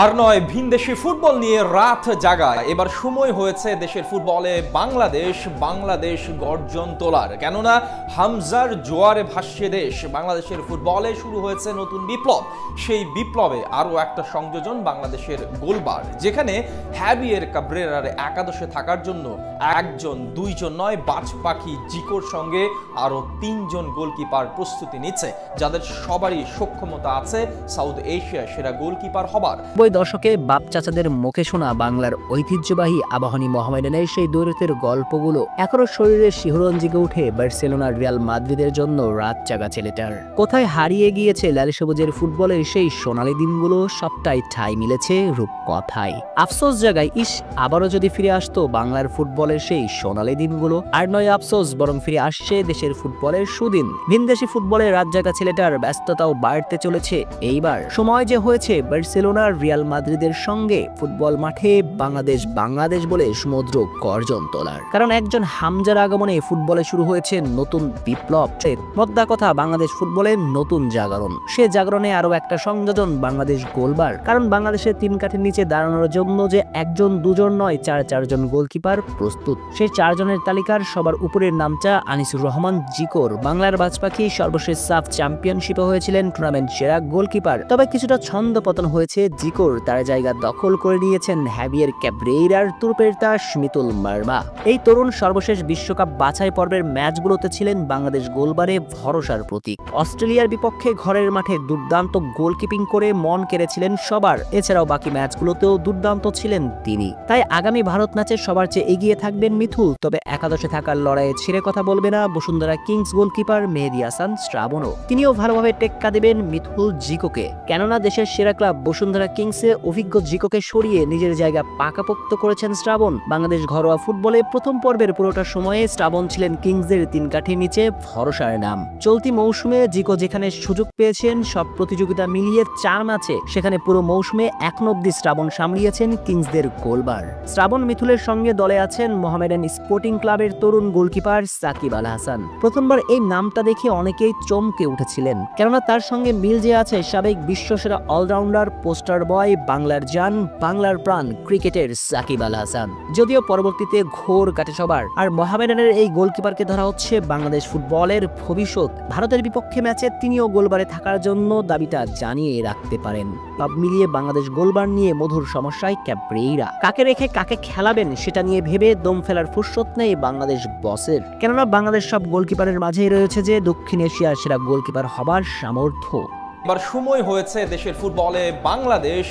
আর নয় ভিনদেশি ফুটবল নিয়ে রাত জাগায়। এবার সময় হয়েছে দেশের ফুটবলে বাংলাদেশ গর্জন তোলার। কেননা হামজার জোয়ারে ভাসছে দেশ। বাংলাদেশের ফুটবলে শুরু হয়েছে নতুন বিপ্লব। সেই বিপ্লবে আরও একটা সংযোজন বাংলাদেশের গোলবার, যেখানে হ্যাবিয়ের কাব্রেরার একাদশে থাকার জন্য একজন দুইজন নয়, বাজ পাখি জিকোর সঙ্গে আরও ৩ জন গোলকিপার প্রস্তুতি নিচ্ছে, যাদের সবারই সক্ষমতা আছে সাউথ এশিয়ার সেরা গোলকিপার হবার। দশকে বাপ চাচাদের মুখে শোনা বাংলার ঐতিহ্যবাহী আবাহনী মোহামেডানের সেই দৌড়ের গল্পগুলো এখনো শরীরে শিহরণ জেগে উঠে বার্সেলোনা রিয়াল মাদ্রিদের জন্য রাত জাগা ছেলেটার। কোথায় হারিয়ে গিয়েছে লাল সবুজের ফুটবলের সেই সোনালী দিনগুলো, সবটাই ঠাঁই মিলেছে রূপকথায়। আফসোস জাগায় আবারও যদি ফিরে আসতো বাংলার ফুটবলের সেই সোনালী দিনগুলো। আর নয় আফসোস, বরং ফিরে আসছে দেশের ফুটবলের সুদিন। ভিনদেশি ফুটবলের রাত জাগা ছেলেটার ব্যস্ততাও বাড়তে চলেছে। এইবার সময় যে হয়েছে বার্সেলোনার রিয়াল মাদ্রিদের সঙ্গে ফুটবল মাঠে বাংলাদেশ বলে সমুদ্র গর্জন তোলার। কারণ একজন হামজার আগমনে ফুটবলে শুরু হয়েছে নতুন বিপ্লব। মোদ্দা কথা, বাংলাদেশ ফুটবলের নতুন জাগরণ। সে জাগরণে আরো একটা সংযোজন বাংলাদেশ গোলবার। কারণ বাংলাদেশের ৩ কাঠির নিচে দাঁড়ানোর জন্য যে একজন দুজন নয়, ৪জন গোলকিপার প্রস্তুত। সেই ৪ জনের তালিকার সবার উপরের নামটা আনিসুর রহমান জিকোর। বাংলার বাজপাখি সর্বশেষ সাফ চ্যাম্পিয়নশিপে হয়েছিলেন টুর্নামেন্ট সেরা গোলকিপার। তবে কিছুটা ছন্দ পতন হয়েছে জিকোর। তার জায়গা দখল করে নিয়েছেন হ্যাবিয়ের ক্যাব্রেরার তুরপের তাস মিতুল মার্মা। এই তরুণ সর্বশেষ বিশ্বকাপ বাছাই পর্বের ম্যাচগুলোতে ছিলেন বাংলাদেশ গোলবারে ভরসার প্রতীক। অস্ট্রেলিয়ার বিপক্ষে ঘরের মাঠে দুর্দান্ত গোলকিপিং করে মন কেড়েছিলেন সবার। এছাড়াও বাকি ম্যাচগুলোতেও দুর্দান্ত ছিলেন তিনি। তাই আগামী ভারত ম্যাচে সবার চেয়ে এগিয়ে থাকবেন মিথুল। তবে একাদশে থাকার লড়াইয়ে ছেড়ে কথা বলবে না বসুন্ধরা কিংস গোলকিপার মেহেদী হাসান শ্রাবণও। তিনিও ভালোভাবে টেক্কা দেবেন মিথুল জিকোকে। কেননা দেশের সেরা ক্লাব বসুন্ধরা কিংসে অভিজ্ঞ জিকোকে সরিয়ে নিজের জায়গা পাকাপোক্ত করেছেন শ্রাবণ। বাংলাদেশ ঘরোয়া ফুটবলে প্রথম পর্বের পুরোটা সময়ে শ্রাবণ ছিলেন কিংসদের ৩ কাঠির নিচে ভরসার নাম। চলতি মৌসুমে জিকো যেখানে সুযোগ পেয়েছেন সব প্রতিযোগিতা মিলিয়ে ৪ ম্যাচে, সেখানে পুরো মৌসুমে এখনো অব্দি শ্রাবণ সামলিয়েছেন কিংসদের গোলবার। শ্রাবণ মিথুলের সঙ্গে দলে আছেন মোহামেডান স্পোর্টিং ক্লাবের তরুণ গোলকিপার সাকিব আল হাসান। প্রথমবার এই নামটা দেখে অনেকেই চমকে উঠেছিলেন, কেননা তার সঙ্গে মিল যে আছে সাবেক বিশ্বসেরা অলরাউন্ডার, পোস্টার বয়, বাংলার জান, বাংলার প্রাণ ক্রিকেটের সাকিব আল হাসান। যদিও পরবর্তীতে ঘোর কাটে সবার। আর মোহামেডানের এই গোলকিপারকে ধরা হচ্ছে বাংলাদেশ ফুটবলের ভবিষ্যৎ। ভারতের বিপক্ষে ম্যাচে তিনিও গোলবারে থাকার জন্য দাবিটা জানিয়ে রাখতে পারেন। সব মিলিয়ে বাংলাদেশ গোলবার নিয়ে মধুর সমস্যায় ক্যাব্রেরা। কাকে রেখে কাকে খেলাবেন সেটা নিয়ে ভেবে দম ফেলার ফুরসত নেই বাংলাদেশ বসের। কেননা বাংলাদেশ সব গোলকিপারের মাঝেই রয়েছে যে দক্ষিণ এশিয়ার সেরা গোলকিপার হবার সামর্থ্য। এবার সময় হয়েছে দেশের ফুটবলে বাংলাদেশ